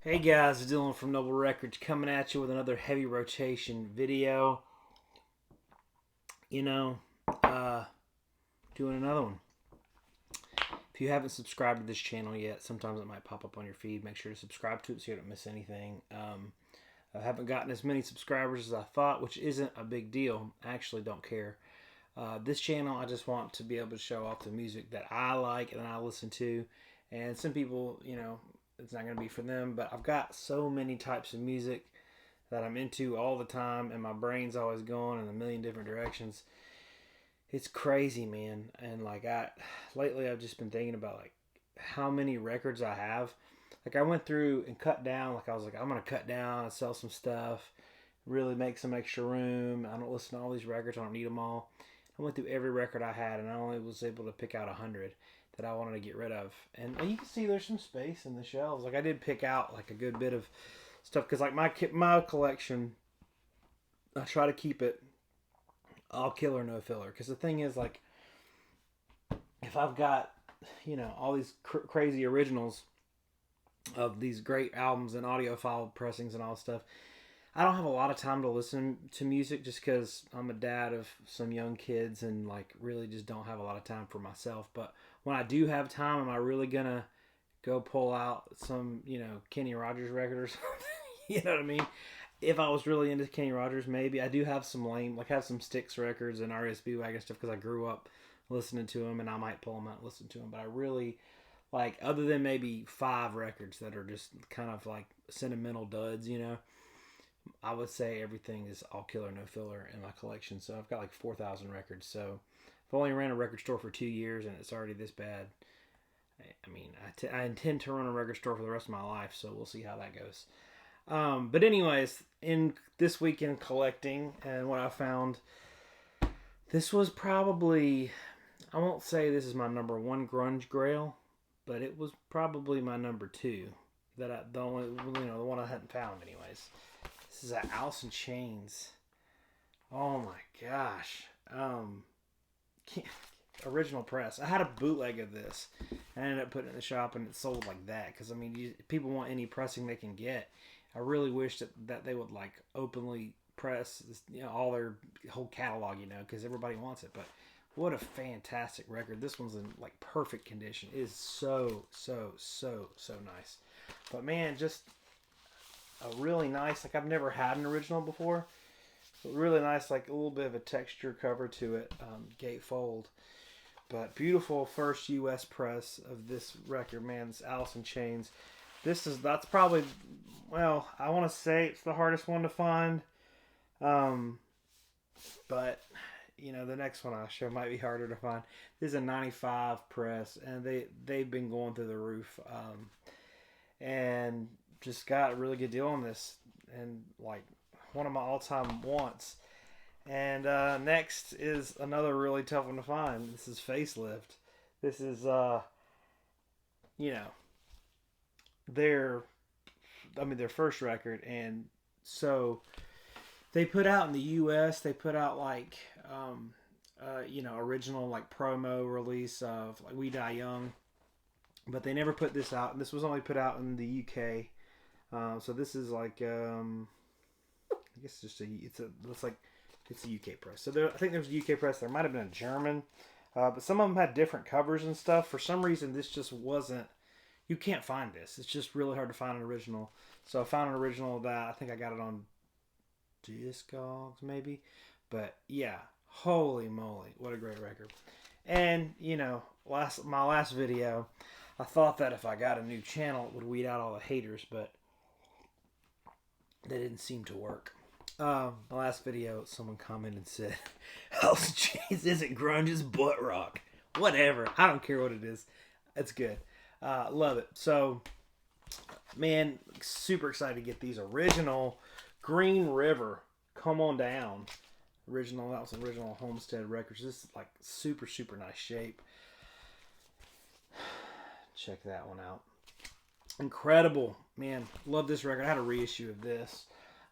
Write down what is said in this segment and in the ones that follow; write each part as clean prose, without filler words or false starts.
Hey guys, Dylan from Noble Records coming at you with another heavy rotation video. You know, uh, doing another one. If you haven't subscribed to this channel yet, sometimes it might pop up on your feed. Make sure to subscribe to it so you don't miss anything. I haven't gotten as many subscribers as I thought, which isn't a big deal. I actually don't care. This channel, I just want to be able to show off the music that I like and I listen to. And some people, it's not going to be for them, but I've got so many types of music that I'm into all the time, and my brain's always going in a million different directions. It's crazy, man. And lately I've just been thinking about how many records I have. I went through and cut down. I was like, I'm going to cut down and sell some stuff, really make some extra room. I don't listen to all these records. I don't need them all. I went through every record I had, and I only was able to pick out 100 that I wanted to get rid of. And you can see there's some space in the shelves. I did pick out a good bit of stuff because my collection, I try to keep it all killer, no filler. Because the thing is, if I've got all these crazy originals of these great albums and audiophile pressings and all this stuff, I don't have a lot of time to listen to music just because I'm a dad of some young kids and really just don't have a lot of time for myself. But when I do have time, am I really gonna go pull out some Kenny Rogers record or something? You know what I mean? If I was really into Kenny Rogers, maybe. I do have some have some Styx records and RSB Wagon stuff because I grew up listening to them, and I might pull them out and listen to them. But I really other than maybe 5 records that are just kind of sentimental duds, I would say everything is all killer, no filler in my collection. So I've got 4,000 records. So I've only ran a record store for 2 years and it's already this bad. I mean, I intend to run a record store for the rest of my life, so we'll see how that goes. But anyways, in this weekend collecting and what I found, this was probably, I won't say this is my number 1 grunge grail, but it was probably my number 2 the one I hadn't found anyways. This is at Alice in Chains. Oh my gosh. Original press. I had a bootleg of this. I ended up putting it in the shop and it sold like that. Because, people want any pressing they can get. I really wish that they would openly press all their whole catalog, because everybody wants it. But what a fantastic record. This one's in perfect condition. It is so, so, so, so nice. But man, just a really nice, I've never had an original before. Really nice, a little bit of a texture cover to it, gatefold. But beautiful first U.S. press of this record, man. This Alice in Chains. That's probably, well, I want to say it's the hardest one to find. But, the next one I'll show might be harder to find. This is a 95 press, and they've been going through the roof. And just got a really good deal on this, and one of my all-time wants. And next is another really tough one to find. This is Facelift. This is their first record. And so they put out in the US, they put out original promo release of We Die Young, but they never put this out, and this was only put out in the UK. So this is I guess it's a UK press. So I think there's a UK press. There might have been a German, but some of them had different covers and stuff. For some reason, this just wasn't. You can't find this. It's just really hard to find an original. So I found an original that I think I got it on Discogs maybe. But yeah, holy moly, what a great record. And my last video, I thought that if I got a new channel, it would weed out all the haters, but that didn't seem to work. My last video, someone commented and said, Alice in Chains isn't grunge, it's butt rock. Whatever. I don't care what it is. It's good. Love it. So, man, super excited to get these original Green River. Come on down. That was original Homestead Records. This is super, super nice shape. Check that one out. Incredible, man. Love this record. I had a reissue of this.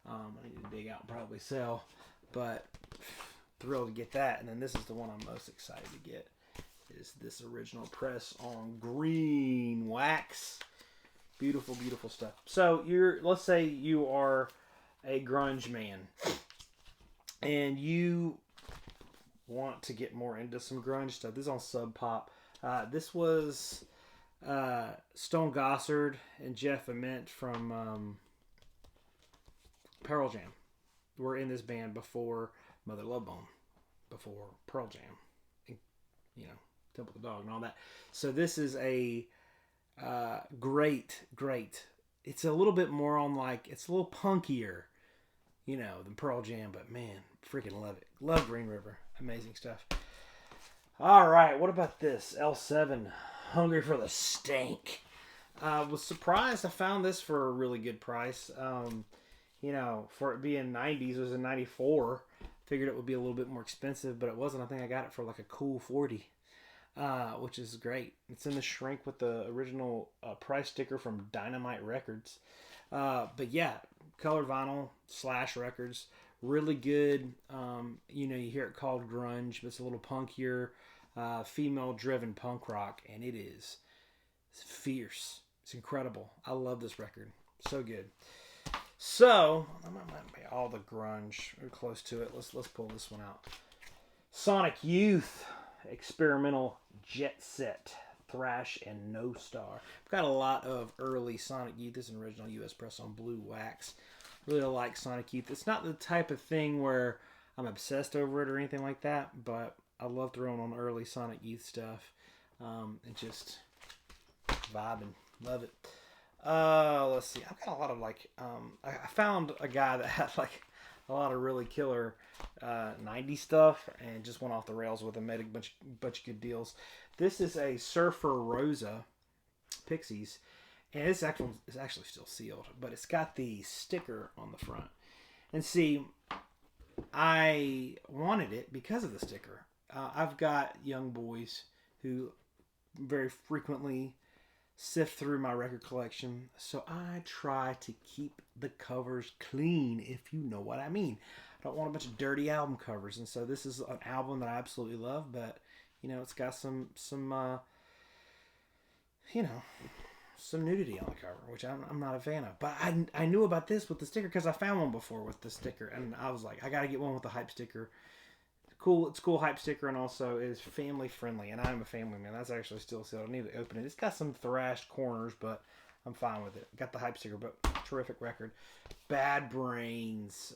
I need to dig out and probably sell, but thrilled to get that. And then this is the one I'm most excited to get. Is this original press on green wax. Beautiful, beautiful stuff. So let's say you are a grunge man and you want to get more into some grunge stuff. This is on Sub Pop. This was Stone Gossard and Jeff Ament from Pearl Jam were in this band before Mother Love Bone, before Pearl Jam, and, Temple of the Dog and all that. So this is a great. It's a little bit more on it's a little punkier, than Pearl Jam, but man, freaking love it. Love Green River. Amazing stuff. All right, what about this? L7, Hungry for the Stank. Was surprised I found this for a really good price. For it being 90s, it was in 94. Figured it would be a little bit more expensive, but it wasn't. I think I got it for like a cool 40, which is great. It's in the shrink with the original price sticker from Dynamite Records. But yeah, colored vinyl / records. Really good. You hear it called grunge, but it's a little punkier, female-driven punk rock, and it's fierce. It's incredible. I love this record. So good. So, I might be all the grunge. We're close to it. Let's pull this one out. Sonic Youth, experimental jet set, thrash, and no star. I've got a lot of early Sonic Youth. This is an original U.S. press on blue wax. Really like Sonic Youth. It's not the type of thing where I'm obsessed over it or anything like that, but I love throwing on early Sonic Youth stuff and just vibing. Love it. Let's see. I've got a lot of I found a guy that had a lot of really killer 90s stuff and just went off the rails with him. Made a bunch of good deals. This is a Surfer Rosa Pixies. And it's actually still sealed, but it's got the sticker on the front. And see, I wanted it because of the sticker. I've got young boys who very frequently sift through my record collection, so I try to keep the covers clean, if you know what I mean. I don't want a bunch of dirty album covers, and so this is an album that I absolutely love, but it's got some nudity on the cover, which I'm not a fan of. But I knew about this with the sticker because I found one before with the sticker, and I was like, I got to get one with the hype sticker. It's cool hype sticker, and also is family friendly, and I'm a family man. That's actually still sealed. I need to open it. It's got some thrashed corners, but I'm fine with it. Got the hype sticker, but terrific record. Bad Brains.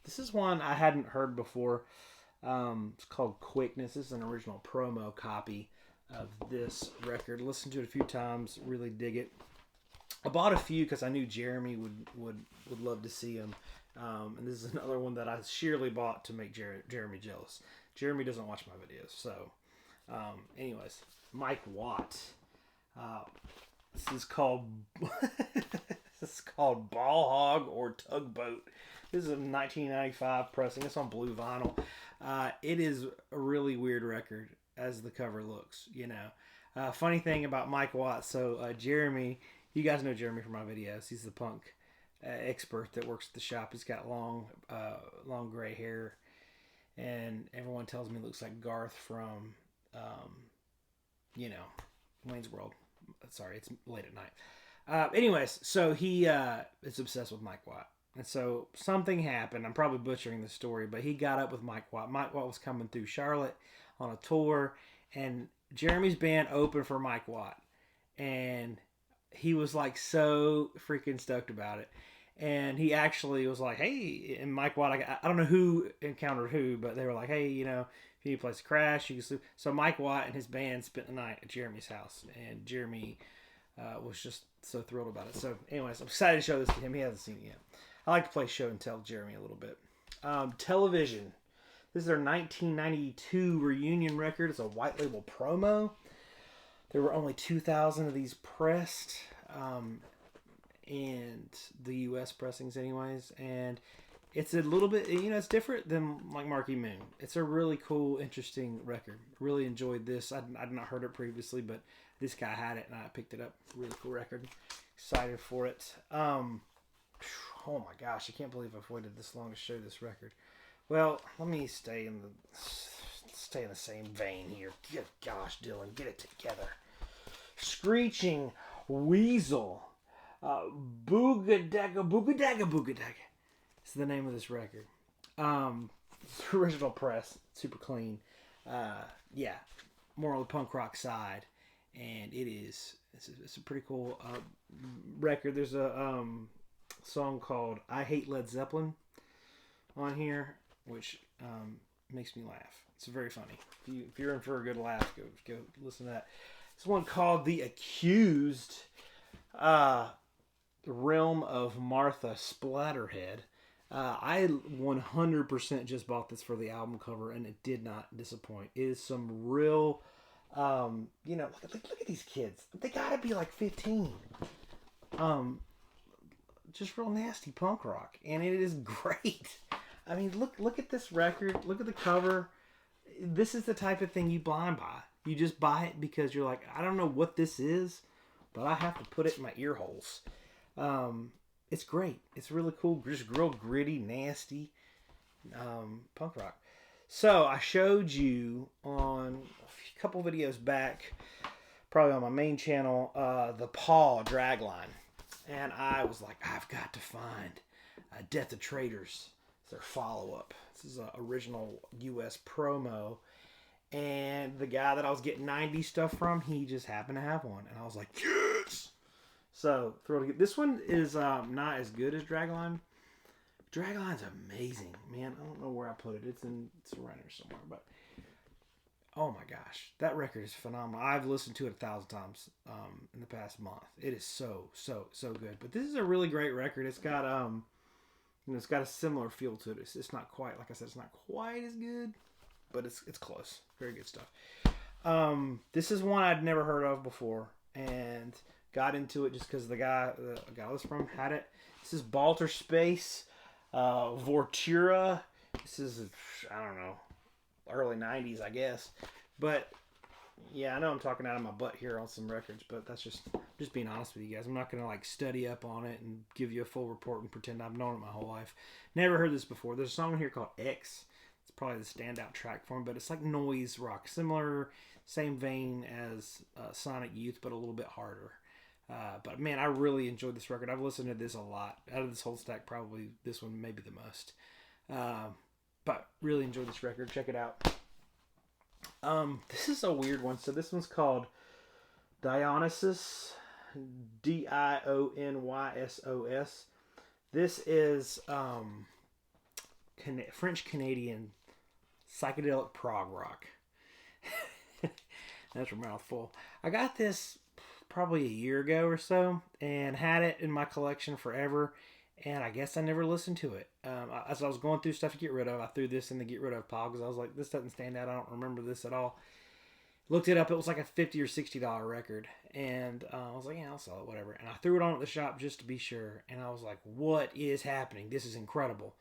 This is one I hadn't heard before. It's called Quickness. This is an original promo copy of this record. Listened to it a few times. Really dig it. I bought a few because I knew Jeremy would love to see them. And this is another one that I sheerly bought to make Jeremy jealous. Jeremy doesn't watch my videos, so anyways, Mike Watt. This is called Ball Hog or Tugboat. This is a 1995 pressing. It's on blue vinyl. It is a really weird record as the cover looks. Funny thing about Mike Watt. So Jeremy, you guys know Jeremy from my videos. He's the punk expert that works at the shop. He's got long gray hair, and everyone tells me he looks like Garth from Wayne's World. Sorry, it's late at night. Anyways, so he is obsessed with Mike Watt, and so something happened. I'm probably butchering the story, but he got up with Mike Watt. Mike Watt was coming through Charlotte on a tour, and Jeremy's band opened for Mike Watt, and he was so freaking stoked about it. And he actually was like, hey, and Mike Watt, I don't know who encountered who, but they were like, hey, if you need a place to crash, you can sleep. So Mike Watt and his band spent the night at Jeremy's house, and Jeremy was just so thrilled about it. So anyways, I'm excited to show this to him. He hasn't seen it yet. I like to play show and tell Jeremy a little bit. Television. This is their 1992 reunion record. It's a white label promo. There were only 2,000 of these pressed. And the U.S. pressings anyways, and it's a little bit, it's different than Marquee Moon. It's a really cool, interesting record. Really enjoyed this. I'd not heard it previously, but this guy had it, and I picked it up. Really cool record. Excited for it. Oh my gosh, I can't believe I've waited this long to show this record. Well, let me stay in the same vein here. Good gosh, Dylan, get it together. Screeching Weasel. Boogadaga, Boogadaga, Boogadaga. It's the name of this record. Original press, super clean. Yeah, more on the punk rock side, and it's a pretty cool record. There's a song called "I Hate Led Zeppelin" on here, which makes me laugh. It's very funny. If you're in for a good laugh, go listen to that. There's one called "The Accused," Realm of Martha Splatterhead. I 100% just bought this for the album cover, and it did not disappoint. It is some real, look at these kids. They gotta be like 15. Just real nasty punk rock, and it is great. I mean, look at this record. Look at the cover. This is the type of thing you blind buy. You just buy it because you're like, I don't know what this is, but I have to put it in my ear holes. It's great. It's really cool. Just real gritty, nasty punk rock. So I showed you on a couple videos back, probably on my main channel, the Paw Dragline. And I was like, I've got to find Death of Traitors. It's their follow-up. This is an original U.S. promo. And the guy that I was getting 90s stuff from, he just happened to have one. And I was like, yes! So, thrilled to get this one is not as good as Dragline. Dragline's amazing, man. I don't know where I put it. It's around here somewhere, but oh my gosh, that record is phenomenal. I've listened to it 1,000 times in the past month. It is so good. But this is a really great record. It's got it's got a similar feel to it. It's not quite, like I said, it's not quite as good, but it's close. Very good stuff. This is one I'd never heard of before, and got into it just because the guy I was from had it. This is Balter Space, Vortura. This is, I don't know, early 90s, I guess. But, yeah, I know I'm talking out of my butt here on some records, but that's just being honest with you guys. I'm not going to, study up on it and give you a full report and pretend I've known it my whole life. Never heard this before. There's a song here called X. It's probably the standout track for him, but it's like noise rock. Similar, same vein as Sonic Youth, but a little bit harder. But man, I really enjoyed this record. I've listened to this a lot. Out of this whole stack, probably this one maybe the most. But really enjoyed this record. Check it out. This is a weird one. So this one's called Dionysus, Dionysos. This is French-Canadian psychedelic prog rock. That's a mouthful. I got this probably a year ago or so and had it in my collection forever, and I guess I never listened to it. As I was going through stuff to get rid of, I threw this in the get rid of pile because I was like, this doesn't stand out. I don't remember this at all. Looked it up. It was like a $50 or $60 record, and I was like, yeah, I'll sell it, whatever. And I threw it on at the shop just to be sure, and I was like, what is happening? This is incredible.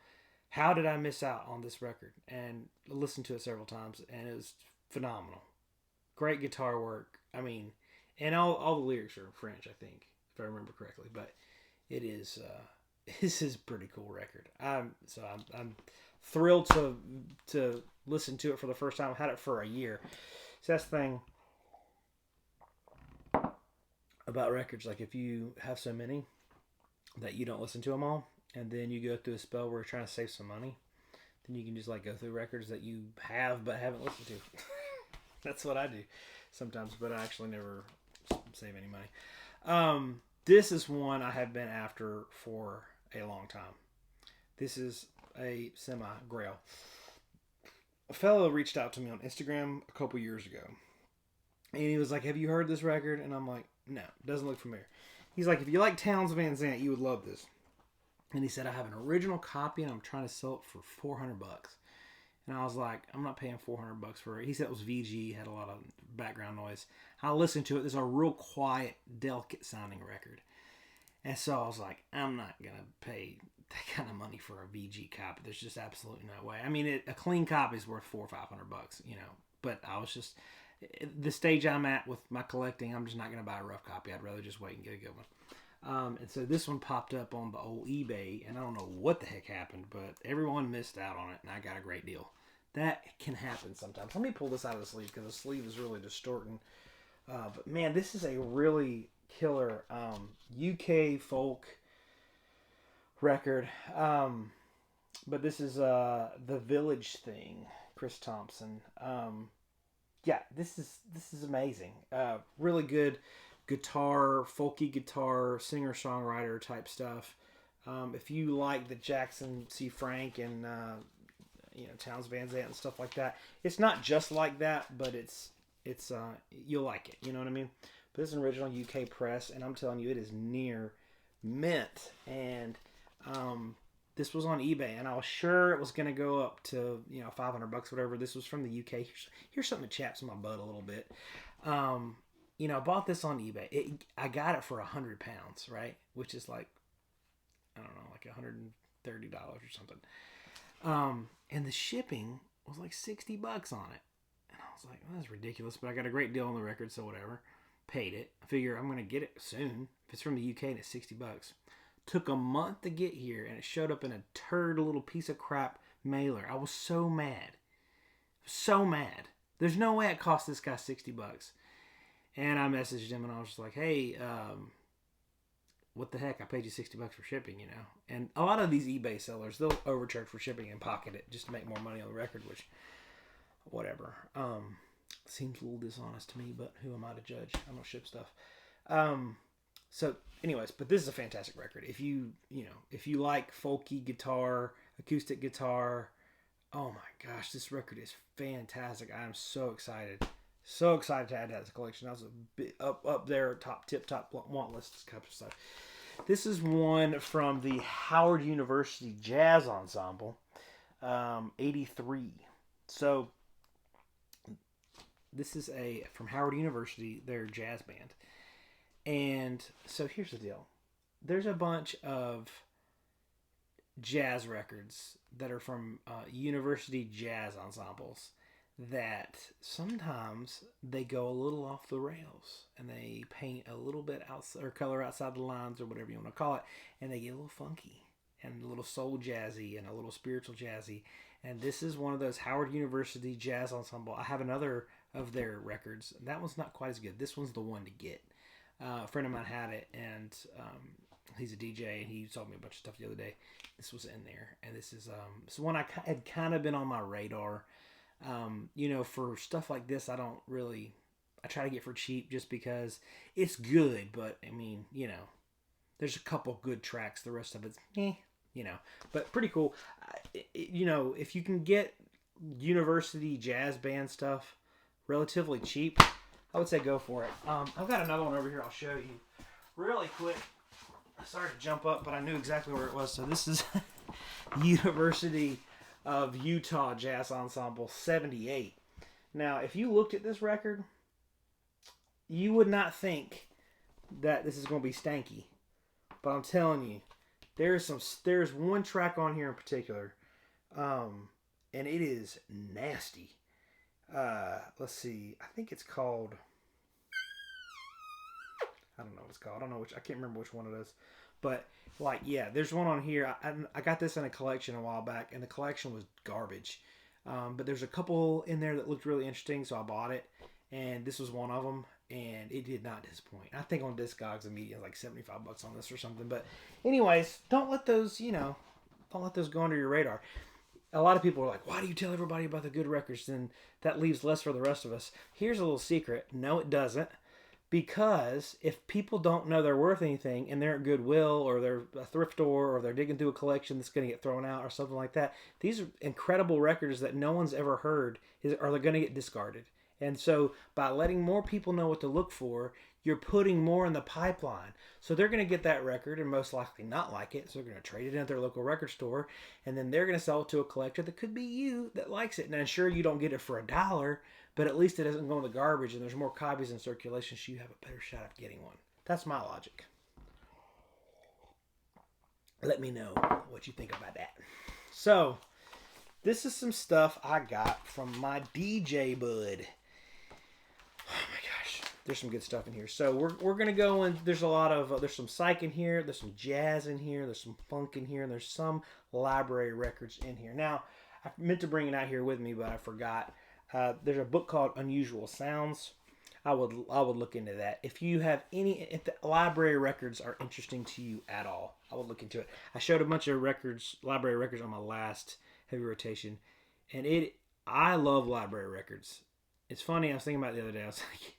How did I miss out on this record? And I listened to it several times, and it was phenomenal. Great guitar work. I mean, and all the lyrics are in French, I think, if I remember correctly. But it is this is a pretty cool record. I'm thrilled to listen to it for the first time. I had it for a year. So that's the thing about records. Like, if you have so many that you don't listen to them all, and then you go through a spell where you're trying to save some money, then you can just go through records that you have but haven't listened to. That's what I do sometimes, but I actually never save any money. This is one I have been after for a long time. This is a semi-grail. A fellow reached out to me on Instagram a couple years ago, and he was like, have you heard this record? And I'm like, no, doesn't look familiar. He's like, if you like Townes Van Zandt, you would love this. And he said, I have an original copy and I'm trying to sell it for $400. And I was like, I'm not paying $400 for it. He said it was VG, had a lot of background noise. I listened to it. There's a real quiet, delicate sounding record. And so I was like, I'm not going to pay that kind of money for a VG copy. There's just absolutely no way. I mean, a clean copy is worth $400 or $500, But I was just, the stage I'm at with my collecting, I'm just not going to buy a rough copy. I'd rather just wait and get a good one. And so this one popped up on the old eBay, and I don't know what the heck happened, but everyone missed out on it, and I got a great deal. That can happen sometimes. Let me pull this out of the sleeve, because the sleeve is really distorting. But man, this is a really killer UK folk record. But this is the Village Thing, Chris Thompson. Yeah, this is amazing. Really good guitar, folky guitar, singer songwriter type stuff. If you like the Jackson C. Frank and Townes Van Zandt and stuff like that, it's not just like that, but it's you'll like it. You know what I mean? But this is an original UK press, and I'm telling you, it is near mint. And this was on eBay, and I was sure it was going to go up to $500, whatever. This was from the UK. Here's something that chaps my butt a little bit. I bought this on eBay. I got it for £100, right? Which is like, I don't know, like $130 or something. And the shipping was like $60 on it. And I was like, well, that's ridiculous, but I got a great deal on the record, so whatever. Paid it. I figure I'm going to get it soon. If it's from the UK and it's $60. Took a month to get here, and it showed up in a turd little piece of crap mailer. I was so mad. So mad. There's no way it cost this guy $60. And I messaged him, and I was just like, hey, what the heck? I paid you $60 for shipping, And a lot of these eBay sellers, they'll overcharge for shipping and pocket it just to make more money on the record, which, whatever. Seems a little dishonest to me, but who am I to judge? I don't ship stuff. So, anyways, but this is a fantastic record. If you like folky guitar, acoustic guitar, oh my gosh, this record is fantastic. I am so excited. So excited to add that to the collection. That was a bit up there, top want list type of stuff. This is one from the Howard University Jazz Ensemble, 83. So, this is from Howard University, their jazz band. And so here's the deal. There's a bunch of jazz records that are from university jazz ensembles that sometimes they go a little off the rails and they paint a little bit outside or color outside the lines or whatever you want to call it, and they get a little funky and a little soul jazzy and a little spiritual jazzy. And this is one of those Howard University Jazz Ensemble. I have another of their records. That one's not quite as good. This one's the one to get. A friend of mine had it, and he's a DJ, and he told me a bunch of stuff the other day. This was in there, and this is one I had kind of been on my radar. For stuff like this, I try to get for cheap just because it's good, but I mean, there's a couple good tracks. The rest of it's, but pretty cool. If you can get university jazz band stuff relatively cheap, I would say go for it. I've got another one over here I'll show you really quick. Sorry to jump up, but I knew exactly where it was. So this is University of Utah Jazz Ensemble 78. Now, if you looked at this record, you would not think that this is going to be stanky. But I'm telling you, there's one track on here in particular, and it is nasty. Let's see. I think it's called, I don't know what it's called. I can't remember which one it is. But, there's one on here. I got this in a collection a while back, and the collection was garbage. But there's a couple in there that looked really interesting, so I bought it. And this was one of them, and it did not disappoint. I think on Discogs, immediately like $75 on this or something. But, anyways, don't let those go under your radar. A lot of people are like, why do you tell everybody about the good records? Then that leaves less for the rest of us. Here's a little secret. No, it doesn't. Because if people don't know they're worth anything and they're at Goodwill or they're a thrift store or they're digging through a collection that's going to get thrown out or something like that, these are incredible records that no one's ever heard are they going to get discarded. And so by letting more people know what to look for, you're putting more in the pipeline. So they're going to get that record and most likely not like it. So they're going to trade it in at their local record store. And then they're going to sell it to a collector that could be you that likes it. And sure, you don't get it for $1, but at least it doesn't go in the garbage and there's more copies in circulation, so you have a better shot of getting one. That's my logic. Let me know what you think about that. So, this is some stuff I got from my DJ bud. Oh my gosh, there's some good stuff in here. So we're gonna go in. There's a lot of there's some psych in here. There's some jazz in here. There's some funk in here, and there's some library records in here. Now I meant to bring it out here with me, but I forgot. There's a book called Unusual Sounds. I would look into that. If you have if the library records are interesting to you at all, I would look into it. I showed a bunch of library records on my last heavy rotation, and I love library records. It's funny, I was thinking about it the other day. I was like,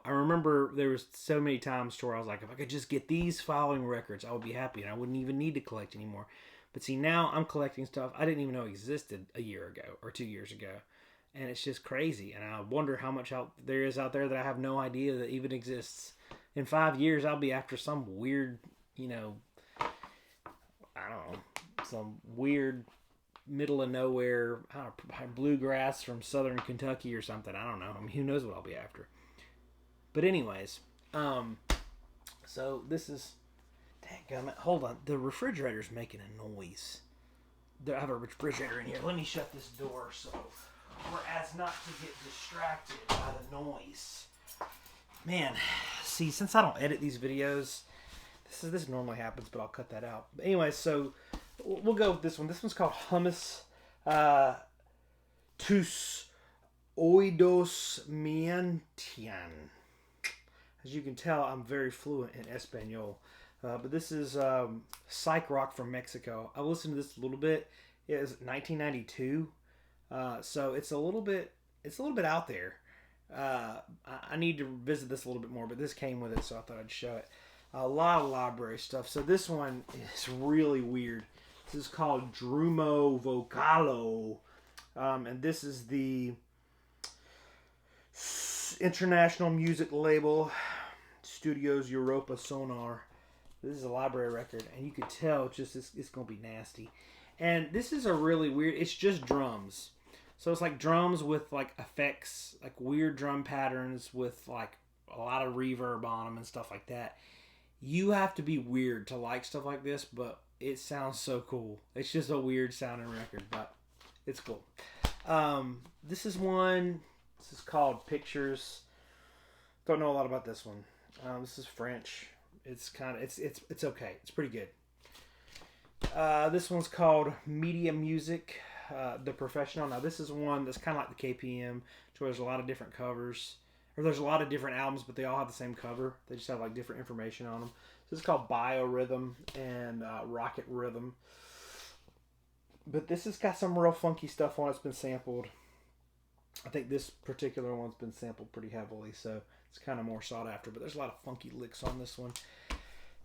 I remember there was so many times where I was like, if I could just get these following records, I would be happy, and I wouldn't even need to collect anymore. But see, now I'm collecting stuff I didn't even know existed a year ago or 2 years ago. And it's just crazy. And I wonder how much there is out there that I have no idea that even exists. In 5 years, I'll be after some weird, I don't know, some weird middle of nowhere, bluegrass from southern Kentucky or something. I don't know. I mean, who knows what I'll be after. But anyways, so this is, dadgummit, hold on. The refrigerator's making a noise. I have a refrigerator in here. Let me shut this door or as not to get distracted by the noise. Man, see, since I don't edit these videos, this normally happens, but I'll cut that out. But anyway, so we'll go with this one. This one's called Hummus Tus Oídos Mientan. As you can tell, I'm very fluent in Espanol. But this is psych rock from Mexico. I listened to this a little bit. It was 1992, so it's a little bit out there. I need to visit this a little bit more, but this came with it, so I thought I'd show it. A lot of library stuff. So this one is really weird. This is called Drumo Vocalo, and this is the international music label, Studios Europa Sonar. This is a library record, and you could tell it's going to be nasty. And this is a really weird, it's just drums. So it's like drums with like effects, like weird drum patterns with like a lot of reverb on them and stuff like that. You have to be weird to like stuff like this, but it sounds so cool. It's just a weird sounding record, but it's cool. This is called Pictures. Don't know a lot about this one. This is French. It's okay. It's pretty good. This one's called Media Music, The Professional. Now this is one that's kind of like the KPM, where there's a lot of different covers, or there's a lot of different albums, but they all have the same cover. They just have like different information on them. So this is called Biorhythm and Rocket Rhythm. But this has got some real funky stuff on it. It's been sampled. I think this particular one's been sampled pretty heavily, so it's kind of more sought after. But there's a lot of funky licks on this one.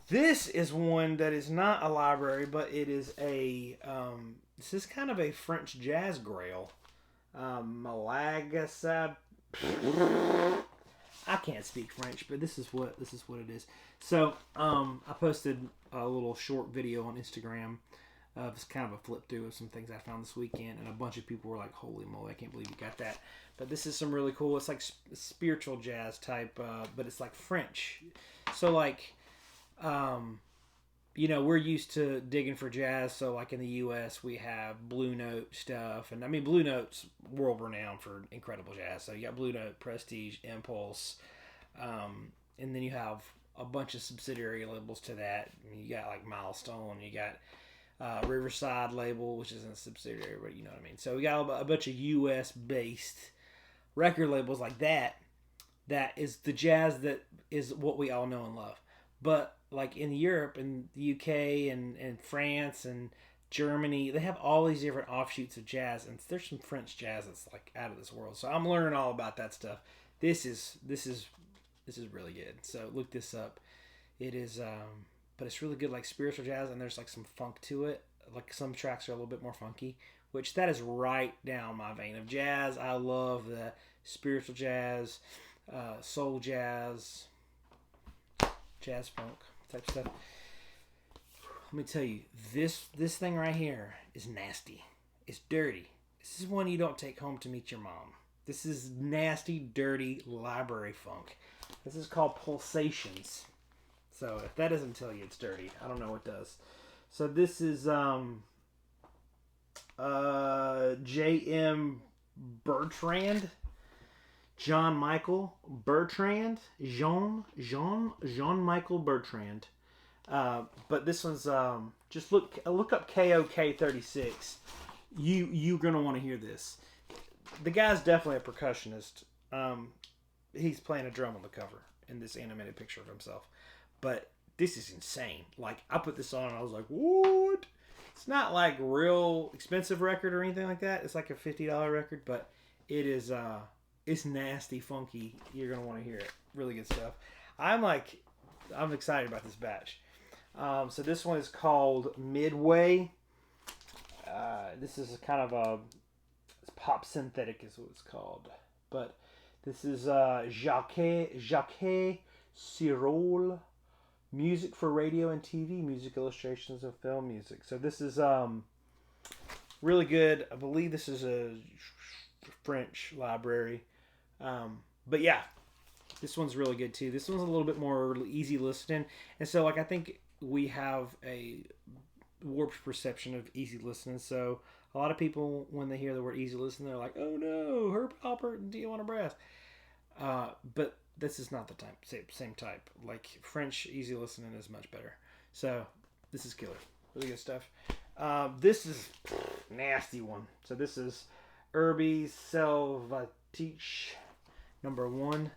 This is one that is not a library, but it is this is kind of a French jazz grail. Malagasa. I can't speak French, but this is what it is. So I posted a little short video on Instagram. It's kind of a flip through of some things I found this weekend, and a bunch of people were like, "Holy moly, I can't believe you got that!" But this is some really cool. It's like spiritual jazz type, but it's like French. So like, we're used to digging for jazz. So like in the U.S., we have Blue Note stuff, and I mean Blue Note's world renowned for incredible jazz. So you got Blue Note, Prestige, Impulse, and then you have a bunch of subsidiary labels to that. I mean, you got like Milestone, you got Riverside label, which isn't a subsidiary, but you know what I mean. So we got a bunch of U.S. based record labels like that. That is the jazz that is what we all know and love. But like in Europe and the UK and France and Germany, they have all these different offshoots of jazz, and there's some French jazz that's like out of this world. So I'm learning all about that stuff. This is really good. So look this up. It is. But it's really good, like spiritual jazz, and there's like some funk to it. Like some tracks are a little bit more funky, which that is right down my vein of jazz. I love the spiritual jazz, soul jazz, jazz funk type stuff. Let me tell you, this thing right here is nasty. It's dirty. This is one you don't take home to meet your mom. This is nasty, dirty library funk. This is called Pulsations. So if that doesn't tell you it's dirty, I don't know what does. So this is J.M. Bertrand, John Michael Bertrand, Jean Michael Bertrand. But this one's just look up KOK36. You're gonna want to hear this. The guy's definitely a percussionist. he's playing a drum on the cover in this animated picture of himself. But this is insane. Like, I put this on and I was like, what? It's not like real expensive record or anything like that. It's like a $50 record, but it is it's nasty, funky. You're gonna want to hear it. Really good stuff. I'm excited about this batch. So this one is called Midway. This is kind of it's pop synthetic is what it's called. But this is Jacques Cirol. Music for radio and TV, music illustrations and film music. So this is really good. I believe this is a French library. But yeah, this one's really good too. This one's a little bit more easy listening. And so like I think we have a warped perception of easy listening. So a lot of people, when they hear the word easy listening, they're like, oh no, Herb Alpert and Tijuana Brass. But this is not the type, same type. Like French easy listening is much better. So this is killer. Really good stuff. This is nasty one. So this is Herbie Salvatich #1.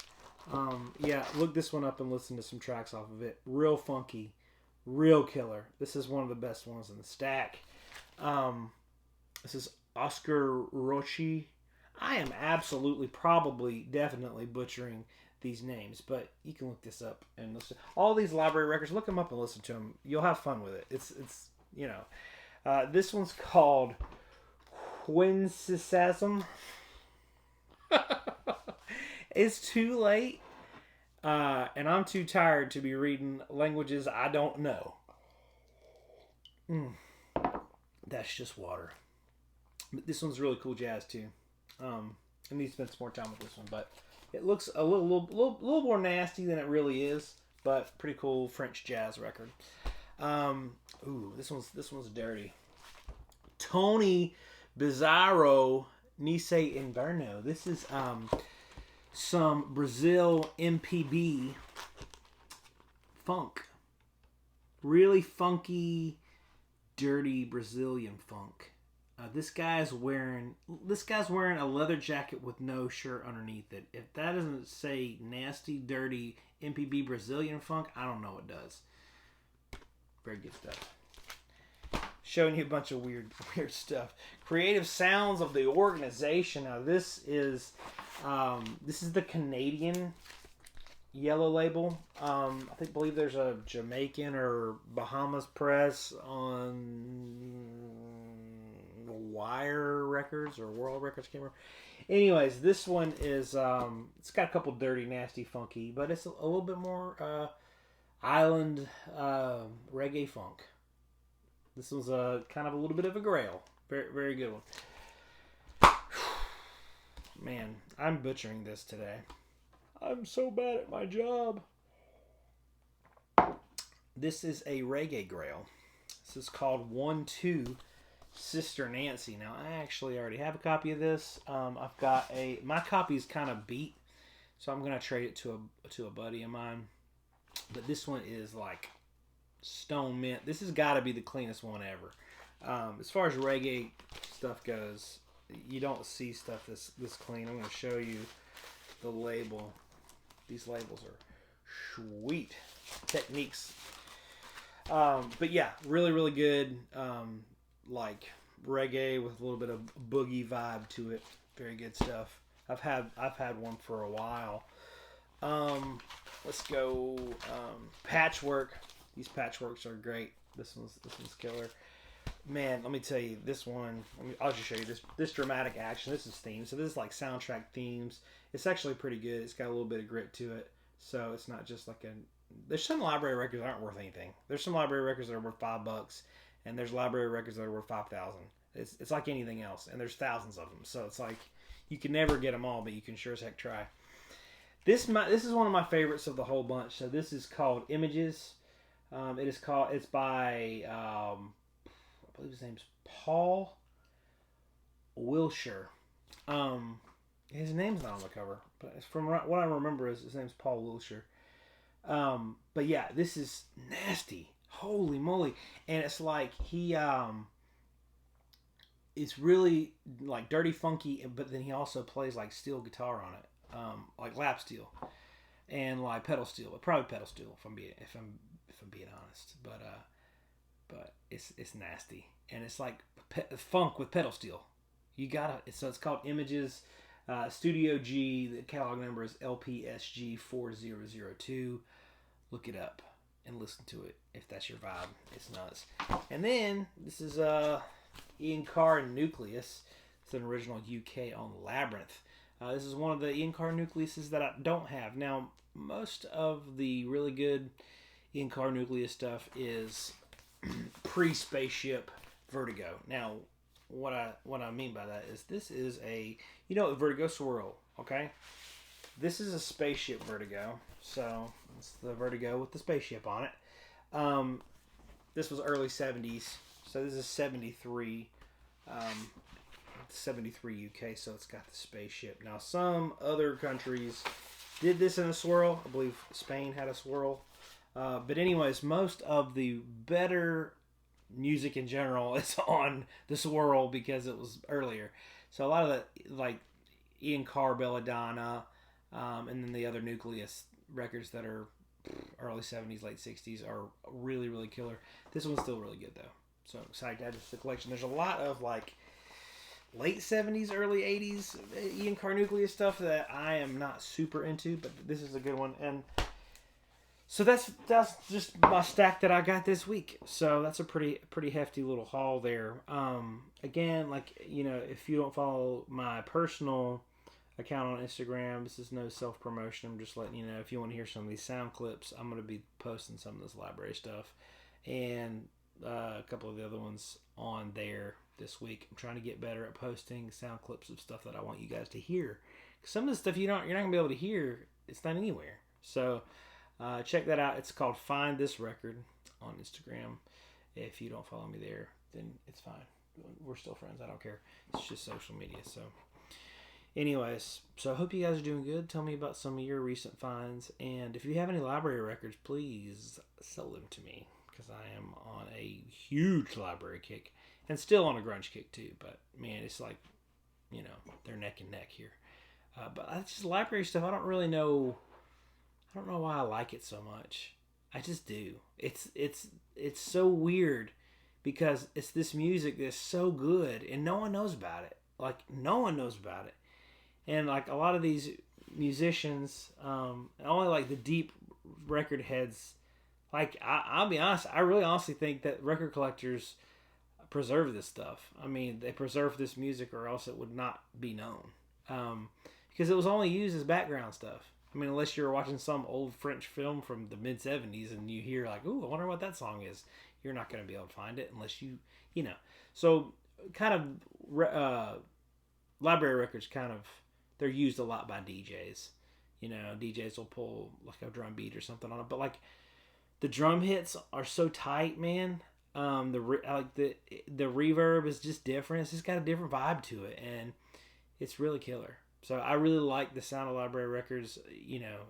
Yeah, look this one up and listen to some tracks off of it. Real funky, real killer. This is one of the best ones in the stack. This is Oscar Rochi. I am absolutely, probably, definitely butchering these names, but you can look this up and listen. All these library records, look them up and listen to them. You'll have fun with it. It's you know. This one's called Quinsisasm. It's too late, and I'm too tired to be reading languages I don't know. That's just water. But this one's really cool jazz too. I need to spend some more time with this one, but it looks a little more nasty than it really is, but pretty cool French jazz record. Ooh, this one's dirty. Tony Bizarro Nice Inverno. This is some Brazil MPB funk. Really funky, dirty Brazilian funk. This guy's wearing a leather jacket with no shirt underneath it. If that doesn't say nasty, dirty MPB Brazilian funk, I don't know what does. Very good stuff. Showing you a bunch of weird stuff. Creative Sounds of the Organization. Now this is the Canadian yellow label. I believe there's a Jamaican or Bahamas press on Wire Records or World Records, can't remember. Anyways, this one is it's got a couple dirty, nasty, funky, but it's a little bit more island reggae funk. This was kind of a little bit of a grail. Very, very good one. Man, I'm butchering this today. I'm so bad at my job. This is a reggae grail. This is called 1-2 Sister Nancy. Now, I actually already have a copy of this. I've got my copy is kind of beat, so I'm gonna trade it to a buddy of mine. But this one is like stone mint. This has got to be the cleanest one ever. As far as reggae stuff goes, you don't see stuff this clean. I'm gonna show you the label. These labels are sweet techniques. But yeah, really, really good. Like reggae with a little bit of boogie vibe to it. Very good stuff. I've had one for a while. Let's go Patchwork. These Patchworks are great. This one's killer. Man, let me tell you, this one, I'll just show you this dramatic action. This is themes. So this is like soundtrack themes. It's actually pretty good. It's got a little bit of grit to it. So it's not just like there's some library records that aren't worth anything. There's some library records that are worth $5, and there's library records that are worth 5,000. It's like anything else, and there's thousands of them. So it's like you can never get them all, but you can sure as heck try. This is one of my favorites of the whole bunch. So this is called Images. It's by I believe his name's Paul Wilshire. His name's not on the cover, but from what I remember is his name's Paul Wilshire. But yeah, this is nasty. Holy moly. And it's like it's really like dirty funky, but then he also plays like steel guitar on it. like lap steel and like pedal steel, probably pedal steel if I'm being honest. But it's nasty, and it's like funk with pedal steel. You gotta. So it's called Images. Studio G. The catalog number is LPSG4002. Look it up and listen to it if that's your vibe. It's nuts. And then this is Ian Carr Nucleus. It's an original UK on Labyrinth. This is one of the Ian Carr Nucleuses that I don't have. Now, most of the really good Ian Carr Nucleus stuff is pre-Spaceship Vertigo. Now, what I mean by that is this is a, Vertigo Swirl, okay? This is a Spaceship Vertigo. So, it's the Vertigo with the spaceship on it. This was early 70s. So, this is 73. 73 UK, so it's got the spaceship. Now, some other countries did this in a swirl. I believe Spain had a swirl. But anyways, most of the better music in general is on the swirl because it was earlier. So a lot of the, like, Ian Carr, Belladonna, and then the other Nucleus records that are early 70s, late 60s are really, really killer. This one's still really good, though. So I'm excited to add this to the collection. There's a lot of, like, late 70s, early 80s Ian Carr Nucleus stuff that I am not super into, but this is a good one. And so that's just my stack that I got this week. So that's a pretty hefty little haul there. Again, like, if you don't follow my personal account on Instagram, this is no self-promotion. I'm just letting you know if you want to hear some of these sound clips, I'm going to be posting some of this library stuff and a couple of the other ones on there this week. I'm trying to get better at posting sound clips of stuff that I want you guys to hear. Some of the stuff you're not gonna be able to hear. It's not anywhere. So check that out. It's called Find This Record on Instagram. If you don't follow me there, then it's fine. We're still friends. I don't care. It's just social media. So anyways, so I hope you guys are doing good. Tell me about some of your recent finds, and if you have any library records, please sell them to me because I am on a huge library kick. And still on a grunge kick too, but man, it's like, they're neck and neck here. But that's just library stuff. I don't really know. I don't know why I like it so much. I just do. It's so weird because it's this music that's so good and no one knows about it. Like, no one knows about it. And like a lot of these musicians, only like the deep record heads. Like, I'll be honest. I really honestly think that record collectors preserve this stuff. I mean, they preserve this music or else it would not be known. Because it was only used as background stuff. I mean, unless you're watching some old French film from the mid-70s and you hear like, ooh, I wonder what that song is. You're not going to be able to find it unless you know. So, kind of, library records they're used a lot by DJs. DJs will pull like a drum beat or something on it. But like, the drum hits are so tight, man. The reverb is just different. It's just got a different vibe to it, and it's really killer. So I really like the sound of library records.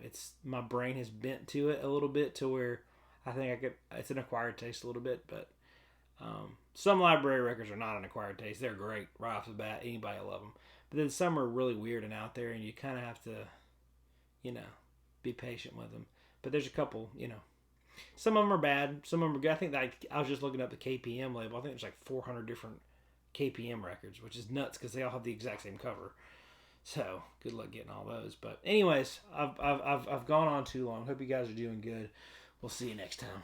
It's my brain has bent to it a little bit to where I think it's an acquired taste a little bit, but some library records are not an acquired taste. They're great right off the bat. Anybody will love them. But then some are really weird and out there, and you kind of have to, be patient with them. But there's a couple, Some of them are bad. Some of them are good. I think that I was just looking up the KPM label. I think there's like 400 different KPM records, which is nuts because they all have the exact same cover. So good luck getting all those. But anyways, I've gone on too long. Hope you guys are doing good. We'll see you next time.